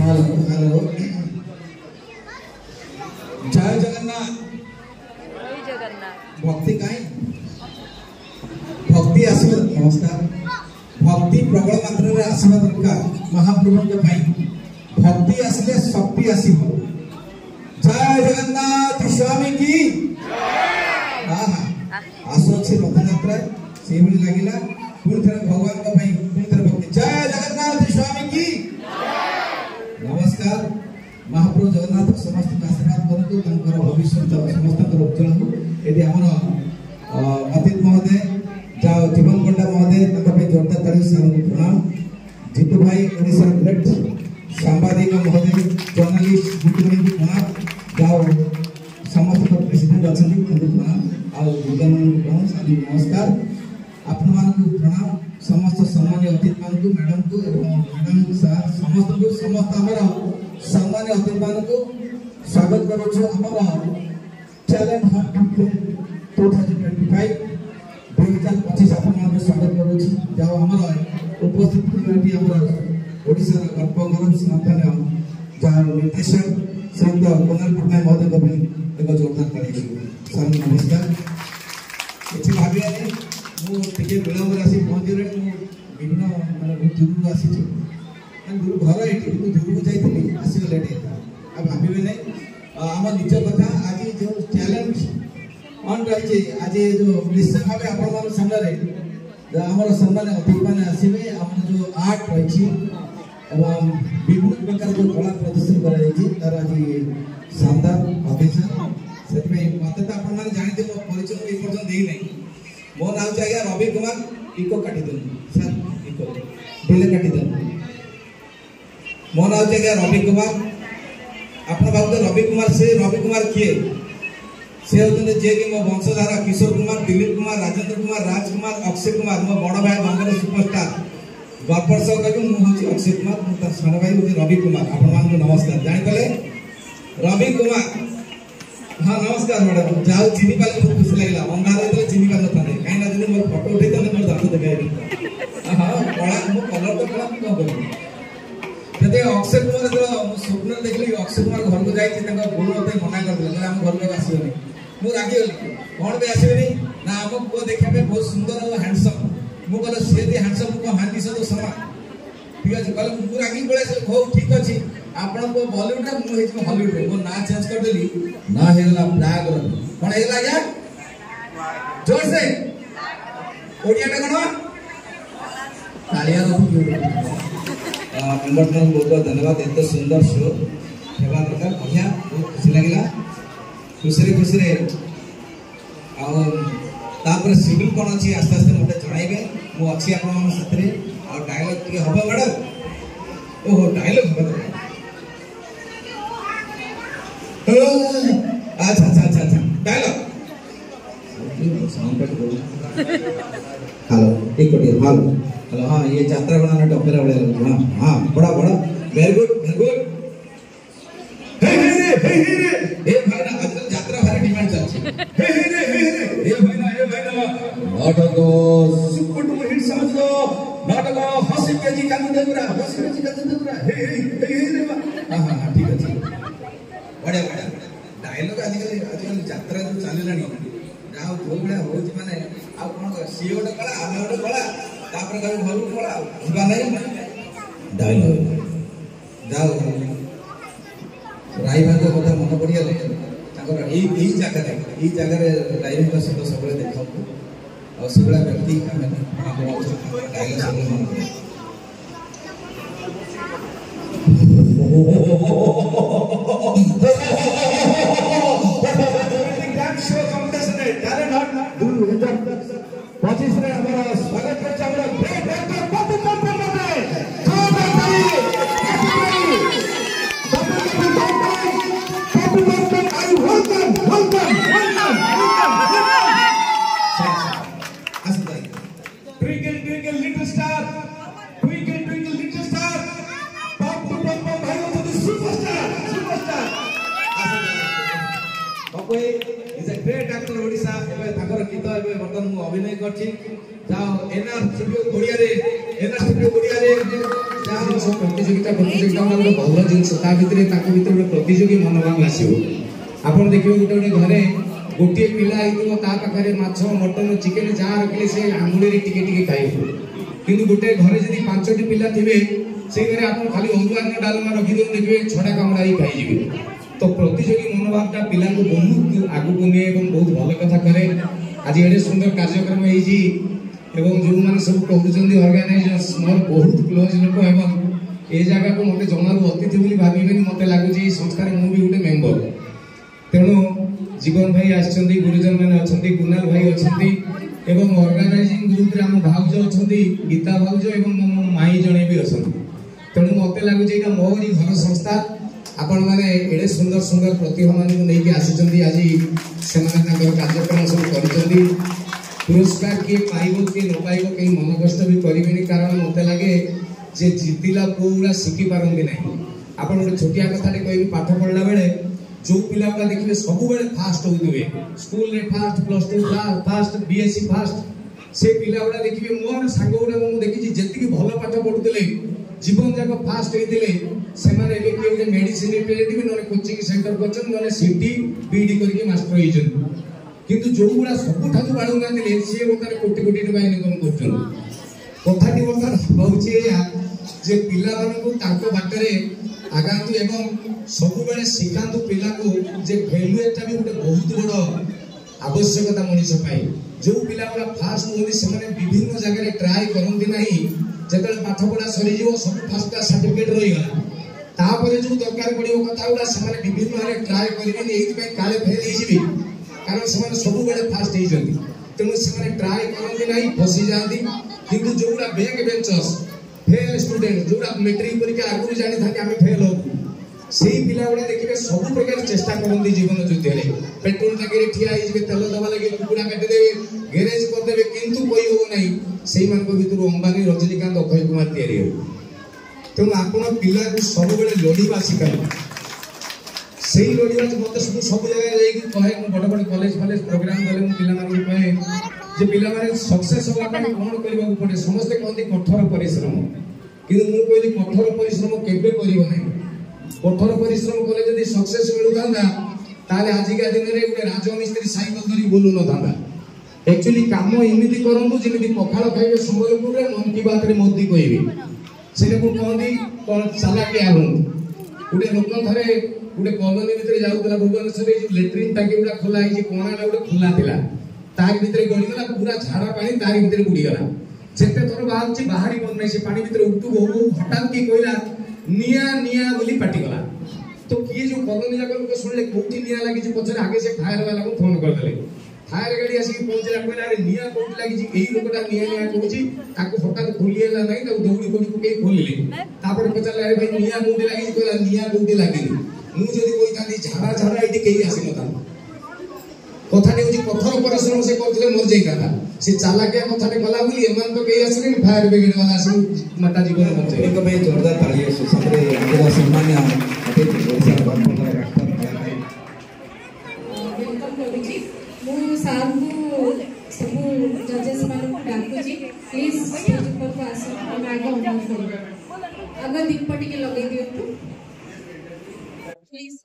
Hello hello जय जगन्नाथ भक्ति कहीं भक्ति आसवा नमस्कार भक्ति प्रबल मात्रा आसवा दरकार महाप्रभु भक्ति आसले शक्ति आसव जय जगन्नाथ स्वामी की आसुच्छे रथ यात्रा से लगिला पुणी थे भगवान पुणी थे भक्ति जय जगन्नाथ स्वामी की नमस्कार महाप्रभु जगन्नाथ समस्त आशीर्वाद करतु भविष्य समस्त उज्जवल हो यदि आम अतीत महोदय जाओ जीवन पंडा महोदय जोरदार ताली प्रणाम जीतू भाई ओडिशा ग्रेट सांबादिक महोदय जर्नलिस्ट जीतू भाई प्रणाम जाओ समस्त प्रेसिडेंट अच्छा प्रणाम आज्ञान नमस्कार आपण मानक प्रणाम समस्त सम्मान्य अतिथि मानक मैडम को मैडम सर समस्त को समस्त आमर सम्मान्य अतिथि मानक स्वागत करूँ आमर टैलेंट हंट 2025 2025 आपण स्वागत करूँ जाओ आमर उपस्थित ओडिशा गर्भ गौरव संस्थान जहाँ निर्देशक श्रीयुक्त कुणाल पट्टनायक महोदय एक जोरदार ताली सर नमस्कार ये भाविया मुझे विलम्ब आसी पहुँचे विभिन्न मानते दूर आसी घर ये दूर को जाइए आसवा लेट होता आ भावे नहीं आम निज कथा आज जो चैलेंज ऑन रही आज जो निश्चय भाव आपण सामने आमर सम्मान अतिथि मैंने आसवे आम जो आर्ट रही विभिन्न प्रकार जो कला प्रदर्शन कर आज शानदार अकेजन से मत तो आप जानते मो परिचय ये पर्यटन देना मो ना आज रवि कुमार इको काटी दिल सर इको डिले काटी दिल मो ना आज रवि कुमार आप भावते रवि कुमार से रवि कुमार किए से होते जे कि मो वंशधारा किशोर कुमार दिलीप कुमार राजेंद्र कुमार राजकुमार अक्षय कुमार मो बड़ भाई बंगर सुपरस्टार गपर सह कह मुझे अक्षय कुमार मोर सान भाई हूँ रवि कुमार आप नमस्कार जानीपे रवि कुमार हाँ नमस्कार मैडम जहाँ चिनी पाले बहुत खुशी लगे अंधार होता चिनी पाल था कहीं दिन मोर फटो उठे मोर दांत देखा हाँ कला मो कलर तो कला कौन कर अक्षय कुमार जो स्वप्न देखली अक्षय कुमार घर को जाइए गुरु मत मना कर आम घर लोग आसबनी मुझे रागिगली कौन भी आसबेनि ना आम पुआ देखा बहुत सुंदर और हैंडसम मुझे सी हैंडसम को हांडी सहित समान ठीक अच्छे कहले मुझे रागिक पड़े हो ठीक अच्छे आपण बॉलीवुड मुझे हॉलीवुड मो ना चेंज करदेली ना हेला ब्लैक कौन हेला आज्ञा जोर से ओडियाटा कौन तालिया मेम्बर बहुत बहुत धन्यवाद एत सुंदर शो हेबा दरकार बढ़िया बहुत खुशी लगे खुशी खुशी सिविल कौन अच्छी आस्ते आस्ते मत जनइबे मु अच्छी आप डायलॉग टे हम मैडम ओहो डायलॉग हम अच्छा अच्छा अच्छा अच्छा डायलॉग हेलो एक हेलो हेलो हाँ ये यात्रा बनाना टॉपेरा बड़ा हाँ हाँ बड़ा बड़ा वेरी गुड वेरी गुड हे भाई ना आजकल यात्रा भारी डिमांड चलছে हे भाई ना नाटक सुपर डुपर हिट समझ लो नाटक हसी पेजी कांदुरा हे हां हां ठीक है बढ़िया बढ़िया डायलॉग आजकल यात्रा जो चलिलानी जाओ जो बड़ा हो माने आ कोन सी गोटे कला आमे गोटे कला तापर कभी घर कला जीवा नहीं डायलॉग जाओ राई भाग कथा मन पड़गले यही जगह राई सहित सब देखा और से व्यक्ति डायलॉग सब मन अभिनय कर एनआर स्टूडियो ओडिया रे सब प्रतियोगिता गोटे भल जिनस भर प्रतियोगी मनोभाव आसो आप देखिए गोटे गोटे घरे गोटे पिला पाखे माछ मटन चिकेन जहाँ रखिले से आंगुड़ी टिके टिके खाइबे कि गोटे घरे जब 5टी पिला थे से घरे आप खाली अरुआ डालमा रखिदे देखिए छड़ा कामड़ा ही खाई तो प्रतियोगी मनोभावटा पिला बहुत आगू को निए बहुत भल कथा करे आज एडे सुंदर कार्यक्रम जो मैंने सब कहते ऑर्गेनाइजर्स मोर बहुत क्लोज लोक एवं ए जगह को मत जमारू अतिथि बोली भावे मत लगुच संस्था मुझे गोटे मेम्बर तेणु जीवन भाई आसछंती गुरुजन मैंने अच्छा कुणाल भाई अच्छा एवं ऑर्गेनाइजिंग ग्रुप रे हम भाउज अच्छा गीता भाउज एवं मो माई जड़े भी अच्छा तेणु मत लगुच यहाँ मोरी घर संस्था आपण मैंने एडे सुंदर सुंदर प्रतिभा मान नहीं आसी आज से कार्यक्रम सब कर पुरस्कार किए पाइब किए न पाइब कहीं मन कष्ट भी करेंगे कारण मत लगे जे जितिला पूरा शिखी पारती ना आप गोटे छोटिया कथा कह पाठ पढ़ला बेले जो पिला गुला देखिए सब बेले फास्ट होते स्कूल रे फास्ट +2 फास्ट बीएससी फास्ट से पिला गुला देखिए मोर सांग गुड़ा देखी जी भल पाठ पढ़ुते जीवन जाक फास्ट होते से मेडिसिन रिप्रेजेंटेटिव ना कोचिंग सेंटर कर सीटी बीडी करके मास्टर होती किंतु जो गुड़ा सबुठ बाड़ू ना सी बर्तमान कोटी कोटी टका इनकम कर कथाटी बर्तमान हूँ पिला बाटरे आगातु एवं सब बेले शिखातु पिला को जे भैल्यूटा भी गोटे बहुत बड़ आवश्यकता मनीष जो पिला गुड़ा फास्ट होती से विभिन्न जगह ट्राए करती ना जो पाठ पढ़ा सरी सब फास्ट क्लास सर्टिफिकेट रहीगला तापर जो दरकार पड़ो कथा गुड़ा से विभिन्न ट्राए करेंगे काले फेल हो कारण से सब बेले फास्ट होती तेणु से ट्राए करते ना फसी जाती किंतु जो गुड़ा बैक बेंचर्स फेल स्टूडेंट जो मैट्रिक परीक्षा आगुरी जानी था आम फेल हो से पिला गुड़ा देखिए सब प्रकार चेष्टा करते जीवन युद्ध में पेट्रोल टाकी ठिया तेल दवा लगे कुकुड़ा काटिदेवे गैरेज करदे किंतु कोई हो ना से भर अंबानी रजनीकांत अक्षय कुमार तैयारी हो तेणु आप पिला को सब बेले लड़वा शिखाई से लड़वा मत सब जगह कहे बड़ बड़ कॉलेज फॉलेज प्रोग्राम गले मुझे कहे जे पिला माने सक्सेस होगा कौन करने पड़े समस्ते कहते कठोर परिश्रम कि कहली कठोर परिश्रम केबे करियो नै कठोर परिश्रम कले जदि सक्सेस मिलुता ताले आजिका दिन में गोटे राजमिस्त्री साइकेल धरी बुलू न एक्चुअली काम इमिति करंतु जेमिति पखाल खाइबे संबलपुर रे मन की बात रे मोदी कहबे सेने को कहंदी कोन चालाकी आलु गोटे लोक थरे गोटे कॉलोनी भितर जाउतला भुवनेश्वर लेट्रिन टाकी गुडा खोला है कोणाटा गोटे खुला थिला तार भितर गड़ीगला पूरा झाड़ा पानी तार भितर बुड़ीगला जेते थोर बाहर बाहरी बन नहीं से पानी भितर उठू बहु हठात की कहला निया निया बोली पाटिगला तो किए जो कॉलोनी जाक लोक सुनले कोठी निया लागी पछरे आगे से फायर वाला को फोन कर देले फायर गाड़ी आसी पहुंचला कहला अरे निया कोठी लागी एई लोकटा निया निया कहूची ताको हठात खोलिएला नहीं ताको दौड़ी कोठी को के खोलिले तापर पछला अरे भाई निया कोठी लागी कहला निया कोठी लागी मु जदी कोई तानी झाड़ा झाड़ा एटी केही आसी नता कथाटी हूँ कठोर परिश्रम से करते मर जाता से चालाकिया कथाटी गला बोली एमान तो कहीं आसले फायर ब्रिगेड वाला आसी माता जीवन बचाए एक भाई जोरदार ताली आसो सबरे हमरा सम्मान्य अतिथि ओडिसा गणतंत्र राष्ट्र वेलकम करूची मु सार को सब जजेस मान को डाकुची प्लीज स्टेज पर को आसो हम आगे ऑनर करू अगर दीपटी के लगे दियो प्लीज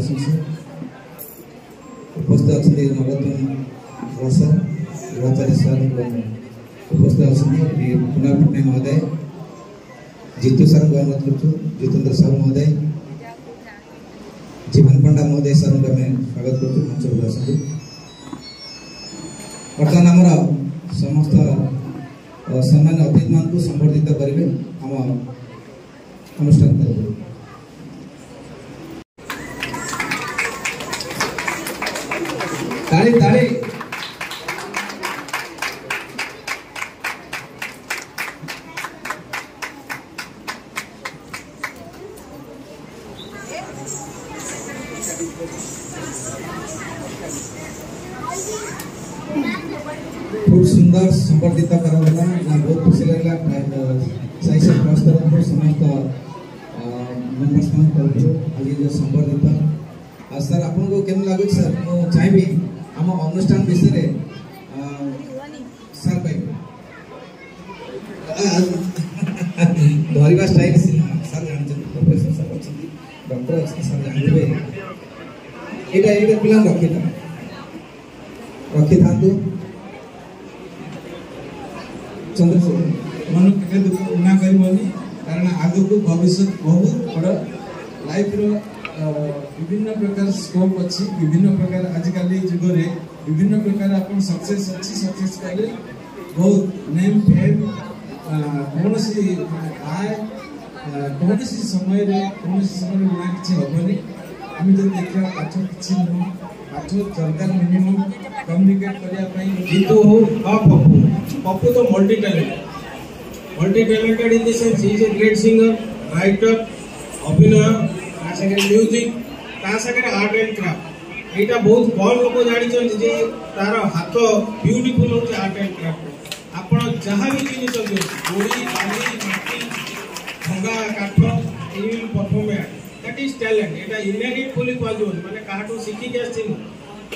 प्रशंसा उपस्थित अच्छे नरोत्तम सर गृहचार्य सर उपस्थित अच्छे कुणाल पट्टनायक महोदय जीतू सर को अनुरोध करूँ जितेंद्र सर महोदय जीवन पंडा महोदय सर को स्वागत करूँ मंच पर आसती बर्तमान आमर समस्त सम्मान अतिथि मान को संबर्धित करेंगे आम अनुष्ठान ताली ताली खूब सुंदर संबर्धित कराला बहुत खुशी लगला साई से प्रस्तर समस्त मेंबर्स मान आज जो संबर्धित सर आपन को केम लागु सर मो चाहबी हम अनुष्ठान विषय रे सर भाई धरिबा स्टाइल सर जानते प्रोफेसर सर अछि डॉक्टर अछि सर जानबे एटा पिला रखी थांतु चंद्रशेखर मन के ना करिवनी कारण आगु को भविष्य बहुत बड़ लाइफ रो विभिन्न प्रकार स्कोप अच्छी विभिन्न प्रकार आजिकल युग रे विभिन्न प्रकार अपन सक्सेस अच्छी सक्सेस कले बहुत नेम फेम कौन सी आय कौन सी समय ना किसी हेनी आम जो देखा पाठ किसी नुह पाठ दरकार मिनिमम कम्युनिकेट करने गीत हो पप्पू तो multi talented in the sense he is a great singer writer अभिनय म्यूजिक आर्ट एंड क्राफ्ट यहाँ बहुत कम लोग जानी जे तार हाथ ब्यूटीफुल हो आर्ट एंड क्राफ्ट आप जहाँ भी जिन गोड़ी बाली माटी भंगा काठ परफॉर्म दैट इज टैलेंट यहाँ इनहेरिट बोली कहु माने काहाटू शिखिक आसी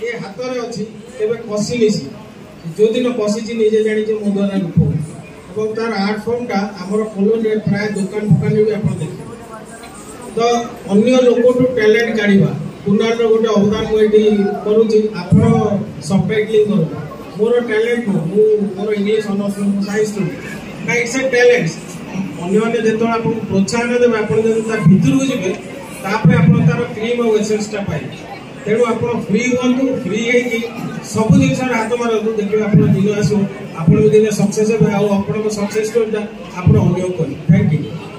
ये हाथ में अच्छी केवे कषिनी जो दिन कषि निजे जानी मो द्वारा रूप और तार आर्ट फॉर्मटा आमर कॉलोनी प्राय दुकान फुकान भी आप देखिए तो अन्य लोक टैलेंट काढ़ा कुनाल गोटे अवदान मुझे करुँच आप सबटाइटलिंग कर मोर talent more English honours science student ना इट्स ए टैलेंट अन्य जो आप प्रोत्साहन देवे आप भितर को जी तापर आप तार क्रीम और एसेंसटा पाए तेणु आप फ्री हूँ फ्री सब जिन हाथ मारतु देखिए आप दिन आसो आप दिन सक्सेस हे आप सक्सेस स्टोरीटा आप अनुयोग करें थैंक यू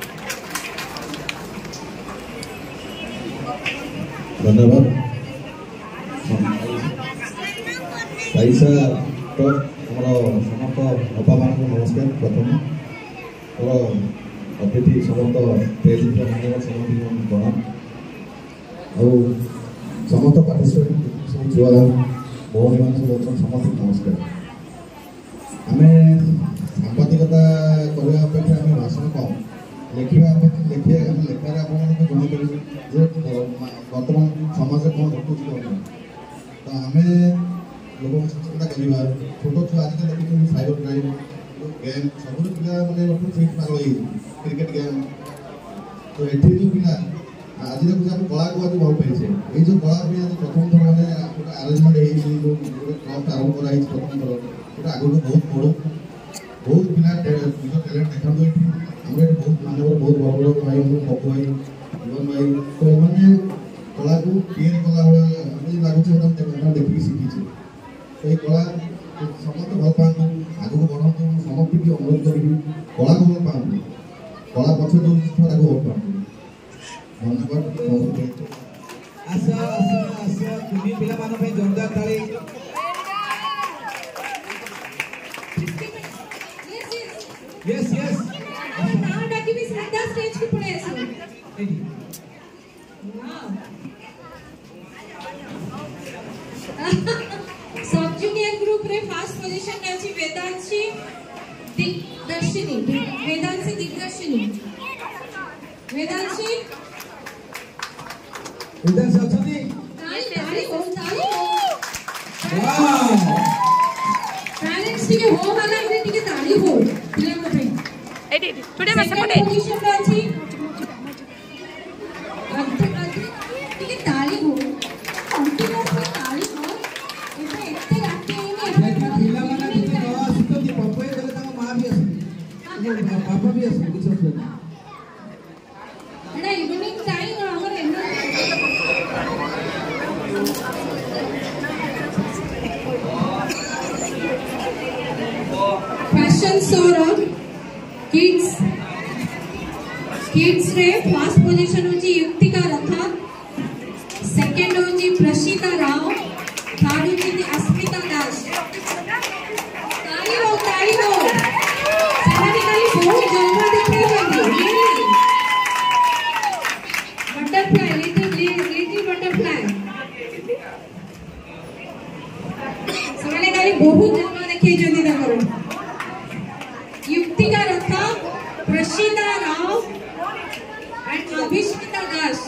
धन्यवाद साइसा तो समस्त बापा मान नमस्कार प्रथम और अतिथि समस्त समस्त प्रणाम और समस्त पार्टिसिपेट सब छुआ भौणी मान सब अच्छा समस्त नमस्कार आम सांबादिकता करने अपेक्षा आम भाषण कम लिखा लेखार आप जमाई बर्तमान समाज कौन घटुच तो आम लोक सचेतना करवा छोट छुआ आज देखिए साइबर क्राइम गेम सब पिला मैंने पागल क्रिकेट गेम तो ये जो पिला आज देखिए आप कला को आज भल पाइसे ये जो कला भी आज प्रथम थर मैंने गोटे आरेंजमेंट जो क्लब आरम्भ कराई प्रथम थर गोटे आगे बहुत पिला निज टैलेंट देखा ये बहुत मानव बहुत बड़ बड़ भाई पप्पू भाई जीवन भाई तो ये कला को क्रिएट कला लगुच देखिए शिखी तो ये कला समस्त भल पातु आगे बढ़ातु समस्त की अनुरोध करी कला को भल पातु कला पक्ष जो आगे भल पातु धन्यवाद तुम्हें पिला मान जोरदार ताली यस यस नाम डाकी भी सीधा स्टेज पे पड़े ऐसे सब जूनियर ग्रुप रे फर्स्ट पोजीशन ने अछि वेदांशी दिग्दर्शिनी वेदांशी अछती ताली वाओ पेरेंट्स टिके हो वाला रे टिके ताली हो पिला को पे एडी टुडे बस पटे पोजीशन रे अछि टिके ताली हो फैशन शो किड्स रे फर्स्ट पोजीशन होची युक्तिका रथा, सेकंड होची प्रशीता राव, थर्ड होची अस्मिता दास। ताली हो ସେମାନେ ଖାଲି ବହୁତ ଜଲ୍ଦି ଦେଖେଇଛନ୍ତି। बटरफ्लाई लिटिल बटरफ्लाई ସେମାନେ ଖାଲି ବହୁତ ଜଲ୍ଦି ଦେଖେଇଛନ୍ତି ତାଙ୍କର। Yuktika Ratha, Prashita Rao and Abhishmita Das.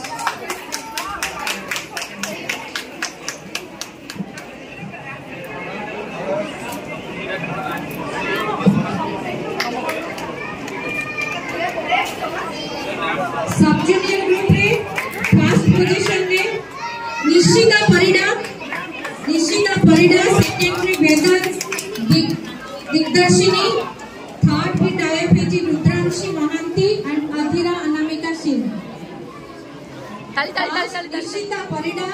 सब जूनियर ग्रुप रे फर्स्ट पोजीशन रे निशिता परिडा, सेकंड रे वेदांत दिग्दर्शिनी, थर्ड रे डायफेजी Rudranshi Mahanti and Adhira Anamika Singh. Nishita Parida,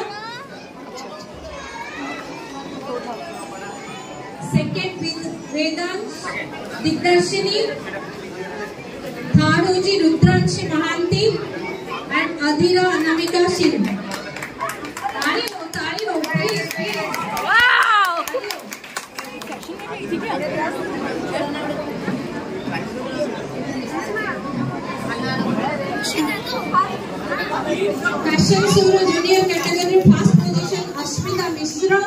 second Vedant Digdarshini, third होची रुद्रांशी महांती एंड अधीरा अनामिका सिंह। ताली हो please. Wow fashion show junior category first position Asmita Mishra,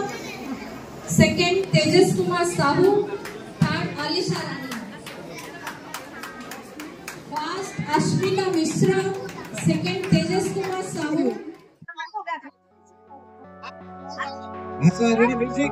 second Tejas Kumar Sahu, third Alisha Rani. First Asmita Mishra, second Tejas Kumar Sahu. Ready, music.